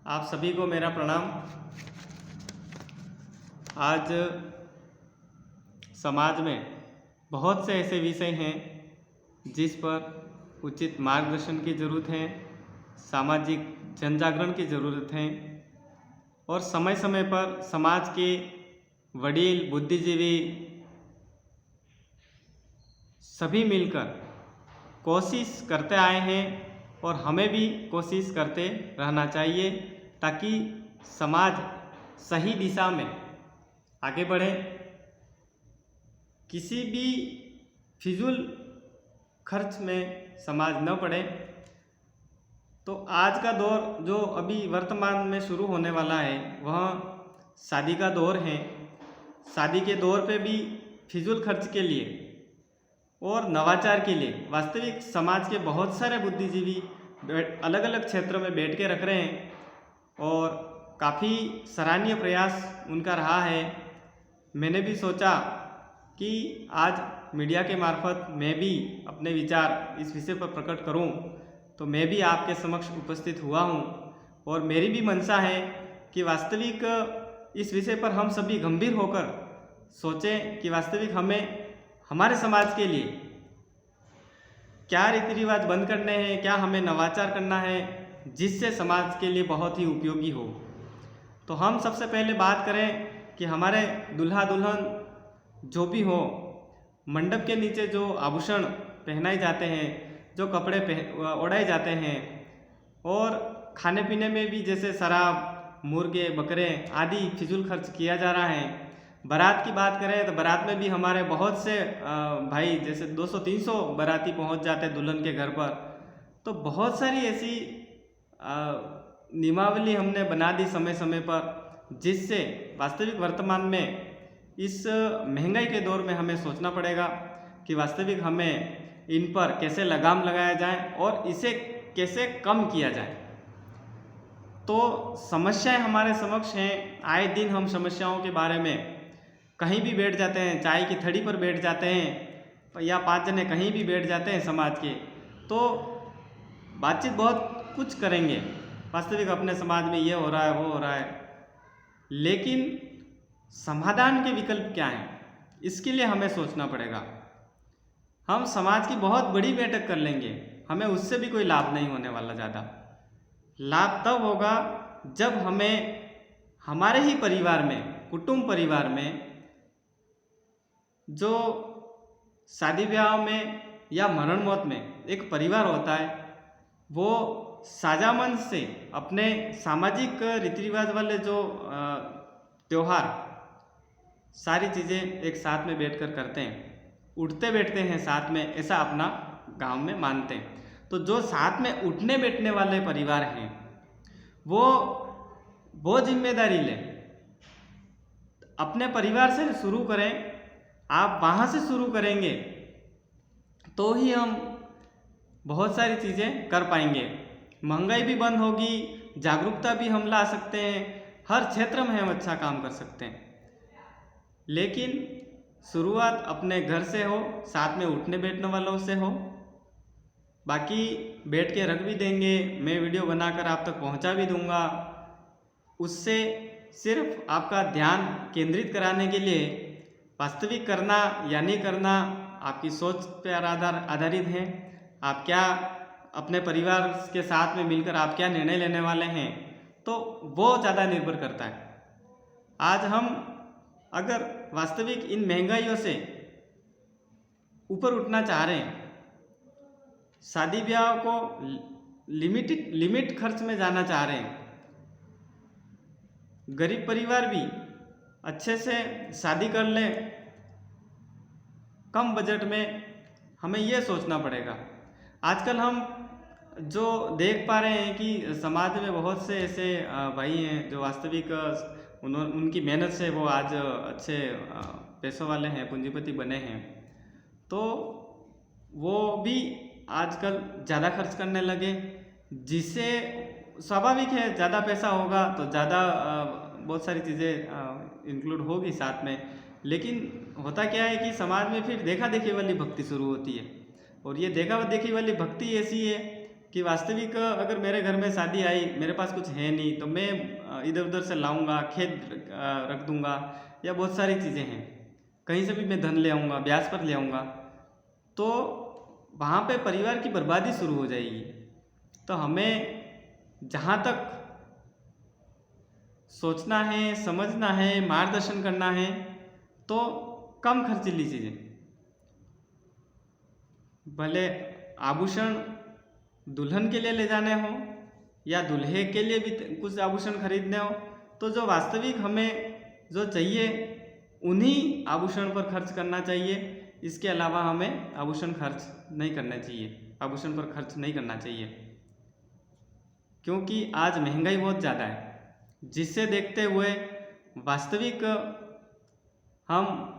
आप सभी को मेरा प्रणाम। आज समाज में बहुत से ऐसे विषय हैं जिस पर उचित मार्गदर्शन की ज़रूरत है, सामाजिक जनजागरण की ज़रूरत है और समय समय पर समाज के वडील बुद्धिजीवी सभी मिलकर कोशिश करते आए हैं और हमें भी कोशिश करते रहना चाहिए ताकि समाज सही दिशा में आगे बढ़े, किसी भी फिजूल खर्च में समाज न पड़े। तो आज का दौर जो अभी वर्तमान में शुरू होने वाला है वह शादी का दौर है। शादी के दौर पे भी फिजूल खर्च के लिए और नवाचार के लिए वास्तविक समाज के बहुत सारे बुद्धिजीवी अलग अलग क्षेत्रों में बैठ के रख रहे हैं और काफ़ी सराहनीय प्रयास उनका रहा है। मैंने भी सोचा कि आज मीडिया के मार्फत मैं भी अपने विचार इस विषय पर प्रकट करूं, तो मैं भी आपके समक्ष उपस्थित हुआ हूं और मेरी भी मंशा है कि वास्तविक इस विषय पर हम सभी गंभीर होकर सोचें कि वास्तविक हमें हमारे समाज के लिए क्या रीति रिवाज बंद करने हैं, क्या हमें नवाचार करना है जिससे समाज के लिए बहुत ही उपयोगी हो। तो हम सबसे पहले बात करें कि हमारे दूल्हा दुल्हन जो भी हो, मंडप के नीचे जो आभूषण पहनाए जाते हैं, जो कपड़े ओढ़ाए जाते हैं और खाने पीने में भी जैसे शराब, मुर्गे, बकरे आदि फिजूल खर्च किया जा रहा है। बारात की बात करें तो बारात में भी हमारे बहुत से भाई जैसे 200-300 बाराती पहुंच जाते हैं दुल्हन के घर पर। तो बहुत सारी ऐसी नियमावली हमने बना दी समय समय पर, जिससे वास्तविक वर्तमान में इस महंगाई के दौर में हमें सोचना पड़ेगा कि वास्तविक हमें इन पर कैसे लगाम लगाया जाए और इसे कैसे कम किया जाए। तो समस्याएं हमारे समक्ष हैं, आए दिन हम समस्याओं के बारे में कहीं भी बैठ जाते हैं, चाय की थड़ी पर बैठ जाते हैं या 5 जने कहीं भी बैठ जाते हैं समाज के, तो बातचीत बहुत कुछ करेंगे वास्तविक अपने समाज में ये हो रहा है वो हो रहा है, लेकिन समाधान के विकल्प क्या हैं इसके लिए हमें सोचना पड़ेगा। हम समाज की बहुत बड़ी बैठक कर लेंगे, हमें उससे भी कोई लाभ नहीं होने वाला। ज़्यादा लाभ तब होगा जब हमें हमारे ही परिवार में, कुटुंब परिवार में जो शादी ब्याह में या मरण मौत में एक परिवार होता है, वो साझामन से अपने सामाजिक रीति रिवाज वाले जो त्यौहार सारी चीज़ें एक साथ में बैठकर करते हैं, उठते बैठते हैं साथ में, ऐसा अपना गांव में मानते हैं। तो जो साथ में उठने बैठने वाले परिवार हैं वो जिम्मेदारी लें, अपने परिवार से शुरू करें। आप वहाँ से शुरू करेंगे तो ही हम बहुत सारी चीज़ें कर पाएंगे। महंगाई भी बंद होगी, जागरूकता भी हम ला सकते हैं, हर क्षेत्र में हम अच्छा काम कर सकते हैं। लेकिन शुरुआत अपने घर से हो, साथ में उठने बैठने वालों से हो। बाकी बैठ के रख भी देंगे, मैं वीडियो बनाकर आप तक पहुंचा भी दूंगा, उससे सिर्फ आपका ध्यान केंद्रित कराने के लिए वास्तविक करना या नहीं करना आपकी सोच पर आधारित है। आप क्या अपने परिवार के साथ में मिलकर आप क्या निर्णय लेने वाले हैं, तो वो ज़्यादा निर्भर करता है। आज हम अगर वास्तविक इन महंगाइयों से ऊपर उठना चाह रहे हैं, शादी ब्याह को लिमिट खर्च में जाना चाह रहे हैं, गरीब परिवार भी अच्छे से शादी कर ले कम बजट में, हमें यह सोचना पड़ेगा। आजकल हम जो देख पा रहे हैं कि समाज में बहुत से ऐसे भाई हैं जो वास्तविक उनकी मेहनत से वो आज अच्छे पैसों वाले हैं, पूंजीपति बने हैं, तो वो भी आजकल ज़्यादा खर्च करने लगे, जिससे स्वाभाविक है ज़्यादा पैसा होगा तो ज़्यादा बहुत सारी चीज़ें इंक्लूड होगी साथ में। लेकिन होता क्या है कि समाज में फिर देखा देखी वाली भक्ति शुरू होती है, और ये देखा देखी वाली भक्ति ऐसी है कि वास्तविक अगर मेरे घर में शादी आई, मेरे पास कुछ है नहीं, तो मैं इधर उधर से लाऊंगा, खेत रख दूंगा, या बहुत सारी चीज़ें हैं, कहीं से भी मैं धन ले आऊँगा, ब्याज पर ले आऊँगा, तो वहाँ पे परिवार की बर्बादी शुरू हो जाएगी। तो हमें जहाँ तक सोचना है, समझना है, मार्गदर्शन करना है, तो कम खर्चीली चीज़ें, भले आभूषण दुल्हन के लिए ले जाने हो या दूल्हे के लिए भी कुछ आभूषण खरीदने हो, तो जो वास्तविक हमें जो चाहिए उन्हीं आभूषण पर खर्च करना चाहिए। इसके अलावा हमें आभूषण खर्च नहीं करना चाहिए, आभूषण पर खर्च नहीं करना चाहिए, क्योंकि आज महंगाई बहुत ज़्यादा है, जिससे देखते हुए वास्तविक हम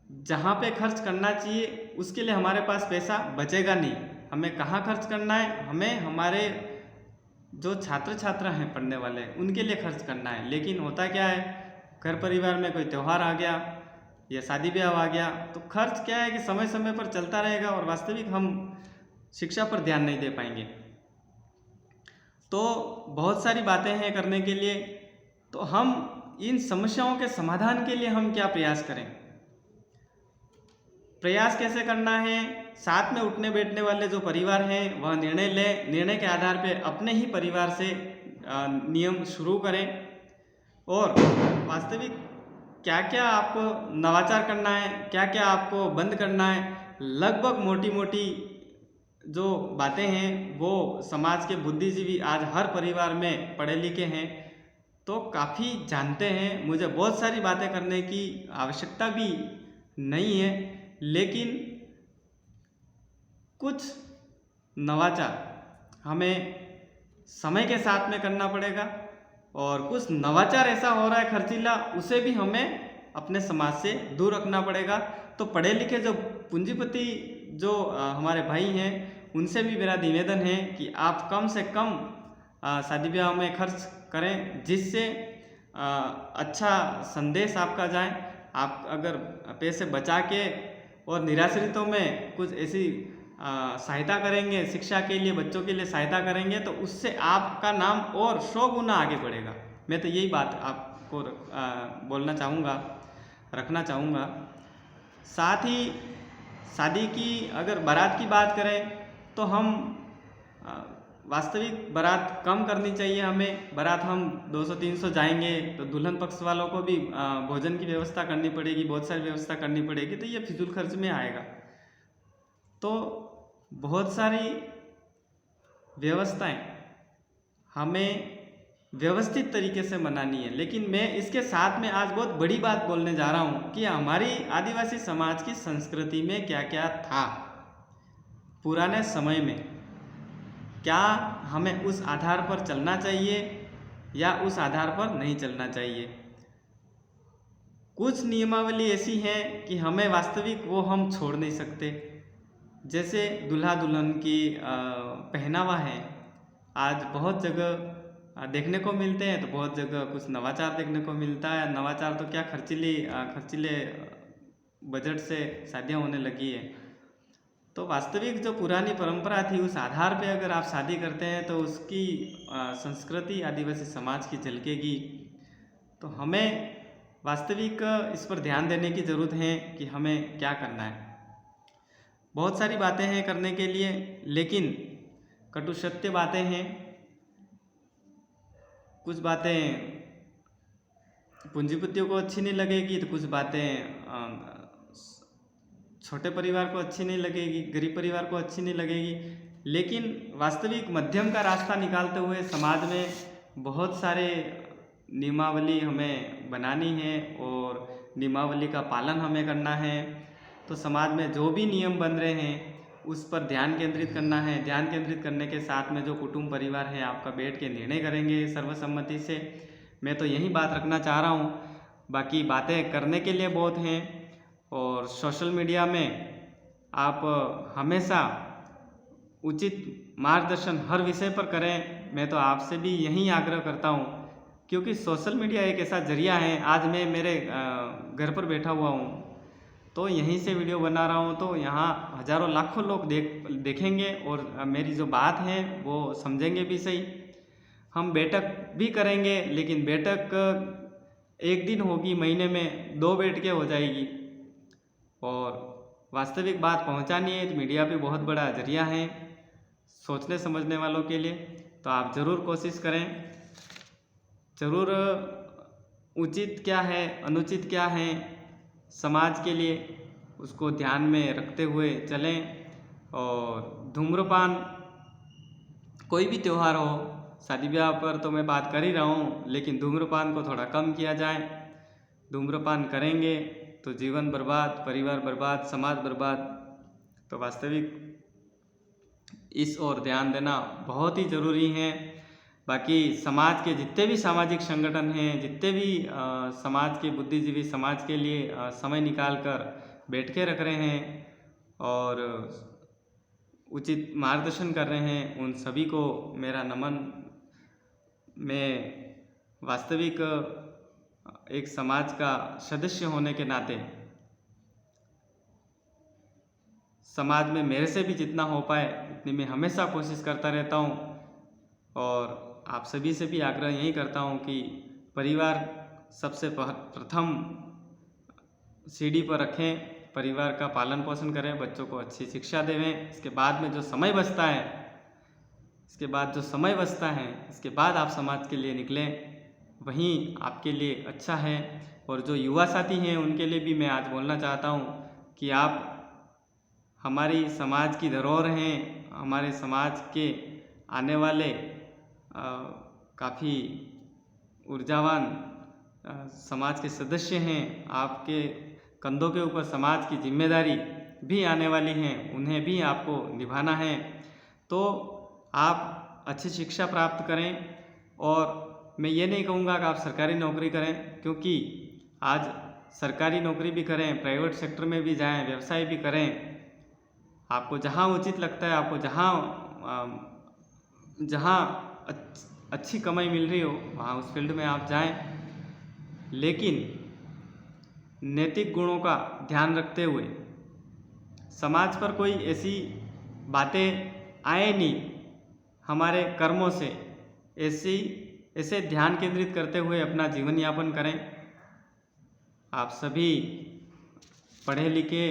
जहाँ पे खर्च करना चाहिए उसके लिए हमारे पास पैसा बचेगा नहीं। हमें कहाँ खर्च करना है, हमें हमारे जो छात्र छात्रा हैं पढ़ने वाले, उनके लिए खर्च करना है। लेकिन होता क्या है, घर परिवार में कोई त्यौहार आ गया या शादी ब्याह आ गया, तो खर्च क्या है कि समय समय पर चलता रहेगा और वास्तविक हम शिक्षा पर ध्यान नहीं दे पाएंगे। तो बहुत सारी बातें हैं करने के लिए, तो हम इन समस्याओं के समाधान के लिए हम क्या प्रयास करें, प्रयास कैसे करना है। साथ में उठने बैठने वाले जो परिवार हैं वह निर्णय लें, निर्णय के आधार पे अपने ही परिवार से नियम शुरू करें, और वास्तविक क्या क्या आपको नवाचार करना है, क्या क्या आपको बंद करना है, लगभग मोटी मोटी जो बातें हैं वो समाज के बुद्धिजीवी आज हर परिवार में पढ़े लिखे हैं तो काफ़ी जानते हैं। मुझे बहुत सारी बातें करने की आवश्यकता भी नहीं है, लेकिन कुछ नवाचार हमें समय के साथ में करना पड़ेगा, और कुछ नवाचार ऐसा हो रहा है खर्चीला, उसे भी हमें अपने समाज से दूर रखना पड़ेगा। तो पढ़े लिखे जो पूंजीपति जो हमारे भाई हैं, उनसे भी मेरा निवेदन है कि आप कम से कम शादी ब्याह में खर्च करें, जिससे अच्छा संदेश आपका जाए। आप अगर पैसे बचा के और निराश्रितों में कुछ ऐसी सहायता करेंगे, शिक्षा के लिए बच्चों के लिए सहायता करेंगे, तो उससे आपका नाम और 100 गुना आगे बढ़ेगा। मैं तो यही बात आपको बोलना चाहूँगा, रखना चाहूँगा। साथ ही शादी की अगर बारात की बात करें तो हम वास्तविक बारात कम करनी चाहिए हमें। बारात हम 200-300 जाएंगे तो दुल्हन पक्ष वालों को भी भोजन की व्यवस्था करनी पड़ेगी, बहुत सारी व्यवस्था करनी पड़ेगी, तो ये फिजूल खर्च में आएगा। तो बहुत सारी व्यवस्थाएं हमें व्यवस्थित तरीके से मनानी है। लेकिन मैं इसके साथ में आज बहुत बड़ी बात बोलने जा रहा हूँ कि हमारी आदिवासी समाज की संस्कृति में क्या क्या था पुराने समय में, क्या हमें उस आधार पर चलना चाहिए या उस आधार पर नहीं चलना चाहिए। कुछ नियमावली ऐसी हैं कि हमें वास्तविक वो हम छोड़ नहीं सकते, जैसे दूल्हा दुल्हन की पहनावा है। आज बहुत जगह देखने को मिलते हैं, तो बहुत जगह कुछ नवाचार देखने को मिलता है। नवाचार तो क्या, खर्चीले बजट से शादियाँ होने लगी है। तो वास्तविक जो पुरानी परंपरा थी उस आधार पे अगर आप शादी करते हैं तो उसकी संस्कृति आदिवासी समाज की झलकेगी। तो हमें वास्तविक इस पर ध्यान देने की ज़रूरत है कि हमें क्या करना है। बहुत सारी बातें हैं करने के लिए, लेकिन कटु सत्य बातें हैं। कुछ बातें पूंजीपतियों को अच्छी नहीं लगेगी, तो कुछ बातें छोटे परिवार को अच्छी नहीं लगेगी, गरीब परिवार को अच्छी नहीं लगेगी। लेकिन वास्तविक मध्यम का रास्ता निकालते हुए समाज में बहुत सारे नियमावली हमें बनानी है और नियमावली का पालन हमें करना है। तो समाज में जो भी नियम बन रहे हैं उस पर ध्यान केंद्रित करना है। ध्यान केंद्रित करने के साथ में जो कुटुंब परिवार है आपका बैठ के निर्णय करेंगे सर्वसम्मति से। मैं तो यही बात रखना चाह रहा हूँ, बाकी बातें करने के लिए बहुत हैं। और सोशल मीडिया में आप हमेशा उचित मार्गदर्शन हर विषय पर करें, मैं तो आपसे भी यही आग्रह करता हूँ, क्योंकि सोशल मीडिया एक ऐसा जरिया है। आज मैं मेरे घर पर बैठा हुआ हूँ, तो यहीं से वीडियो बना रहा हूँ, तो यहाँ हज़ारों लाखों लोग देखेंगे और मेरी जो बात है वो समझेंगे भी सही। हम बैठक भी करेंगे, लेकिन बैठक एक दिन होगी, महीने में 2 बैठकें हो जाएगी। और वास्तविक बात पहुँचानी है तो मीडिया भी बहुत बड़ा जरिया है सोचने समझने वालों के लिए। तो आप ज़रूर कोशिश करें, ज़रूर उचित क्या है अनुचित क्या है समाज के लिए उसको ध्यान में रखते हुए चलें। और धूम्रपान, कोई भी त्यौहार हो, शादी ब्याह पर तो मैं बात कर ही रहा हूँ, लेकिन धूम्रपान को थोड़ा कम किया जाए। धूम्रपान करेंगे तो जीवन बर्बाद, परिवार बर्बाद, समाज बर्बाद। तो वास्तविक इस ओर ध्यान देना बहुत ही ज़रूरी है। बाकी समाज के जितने भी सामाजिक संगठन हैं, जितने भी समाज के बुद्धिजीवी समाज के लिए समय निकाल कर बैठकें रख रहे हैं और उचित मार्गदर्शन कर रहे हैं, उन सभी को मेरा नमन। मैं वास्तविक एक समाज का सदस्य होने के नाते समाज में मेरे से भी जितना हो पाए उतनी मैं हमेशा कोशिश करता रहता हूँ। और आप सभी से भी आग्रह यही करता हूँ कि परिवार सबसे प्रथम सीढ़ी पर रखें, परिवार का पालन पोषण करें, बच्चों को अच्छी शिक्षा देवें। इसके बाद में जो समय बचता है, इसके बाद आप समाज के लिए निकलें, वहीं आपके लिए अच्छा है। और जो युवा साथी हैं उनके लिए भी मैं आज बोलना चाहता हूँ कि आप हमारी समाज की धरोहर हैं, हमारे समाज के आने वाले काफ़ी ऊर्जावान समाज के सदस्य हैं। आपके कंधों के ऊपर समाज की जिम्मेदारी भी आने वाली हैं, उन्हें भी आपको निभाना है। तो आप अच्छी शिक्षा प्राप्त करें। और मैं ये नहीं कहूँगा कि आप सरकारी नौकरी करें, क्योंकि आज सरकारी नौकरी भी करें, प्राइवेट सेक्टर में भी जाएं, व्यवसाय भी करें, आपको जहाँ उचित लगता है, आपको जहाँ अच्छी कमाई मिल रही हो वहाँ उस फील्ड में आप जाएं। लेकिन नैतिक गुणों का ध्यान रखते हुए समाज पर कोई ऐसी बातें आए नहीं, हमारे कर्मों से ऐसे ध्यान केंद्रित करते हुए अपना जीवन यापन करें। आप सभी पढ़े लिखे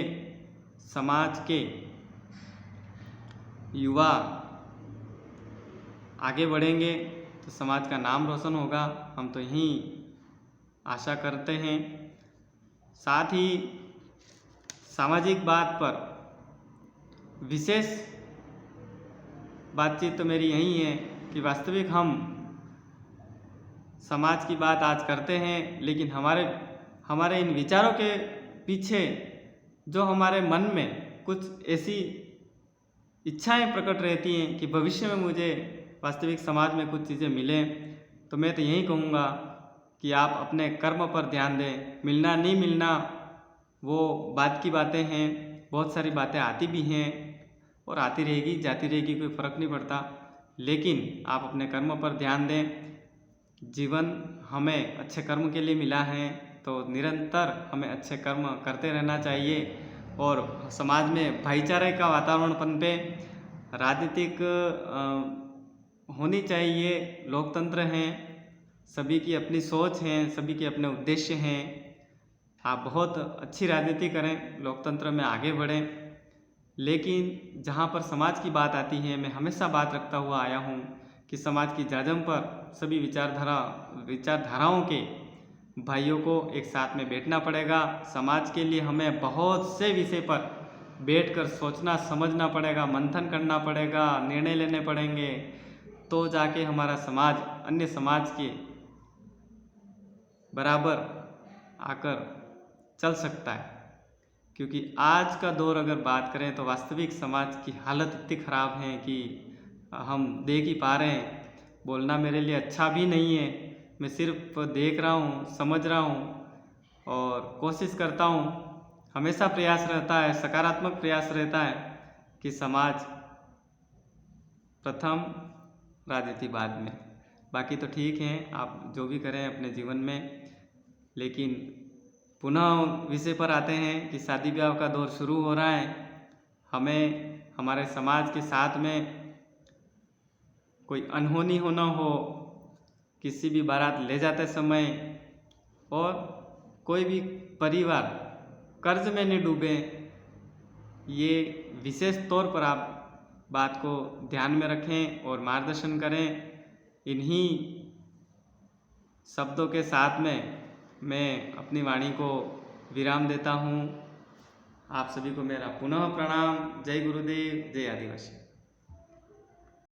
समाज के युवा आगे बढ़ेंगे तो समाज का नाम रोशन होगा, हम तो यही आशा करते हैं। साथ ही सामाजिक बात पर विशेष बातचीत तो मेरी यही है कि वास्तविक हम समाज की बात आज करते हैं, लेकिन हमारे इन विचारों के पीछे जो हमारे मन में कुछ ऐसी इच्छाएं प्रकट रहती हैं कि भविष्य में मुझे वास्तविक समाज में कुछ चीज़ें मिलें, तो मैं तो यही कहूँगा कि आप अपने कर्म पर ध्यान दें। मिलना नहीं मिलना वो बात की बातें हैं, बहुत सारी बातें आती भी हैं और आती रहेगी, जाती रहेगी, कोई फ़र्क नहीं पड़ता। लेकिन आप अपने कर्म पर ध्यान दें। जीवन हमें अच्छे कर्म के लिए मिला है, तो निरंतर हमें अच्छे कर्म करते रहना चाहिए और समाज में भाईचारे का वातावरण पनपे। राजनीतिक होनी चाहिए, लोकतंत्र हैं, सभी की अपनी सोच है, सभी के अपने उद्देश्य हैं। आप बहुत अच्छी राजनीति करें, लोकतंत्र में आगे बढ़ें, लेकिन जहाँ पर समाज की बात आती है, मैं हमेशा बात रखता हुआ आया हूँ कि समाज की जाजम पर सभी विचारधाराओं के भाइयों को एक साथ में बैठना पड़ेगा। समाज के लिए हमें बहुत से विषय पर बैठकर सोचना समझना पड़ेगा, मंथन करना पड़ेगा, निर्णय लेने पड़ेंगे, तो जाके हमारा समाज अन्य समाज के बराबर आकर चल सकता है। क्योंकि आज का दौर अगर बात करें तो वास्तविक समाज की हालत इतनी ख़राब है कि हम देख ही पा रहे हैं। बोलना मेरे लिए अच्छा भी नहीं है, मैं सिर्फ देख रहा हूँ, समझ रहा हूँ और कोशिश करता हूँ। हमेशा प्रयास रहता है, सकारात्मक प्रयास रहता है कि समाज प्रथम, राजनीति बाद में। बाकी तो ठीक है, आप जो भी करें अपने जीवन में, लेकिन पुनः विषय पर आते हैं कि शादी ब्याह का दौर शुरू हो रहा है। हमें हमारे समाज के साथ में कोई अनहोनी होना हो किसी भी बारात ले जाते समय, और कोई भी परिवार कर्ज में नहीं डूबे, ये विशेष तौर पर आप बात को ध्यान में रखें और मार्गदर्शन करें। इन्हीं शब्दों के साथ में मैं अपनी वाणी को विराम देता हूँ। आप सभी को मेरा पुनः प्रणाम। जय गुरुदेव, जय आदिवासी।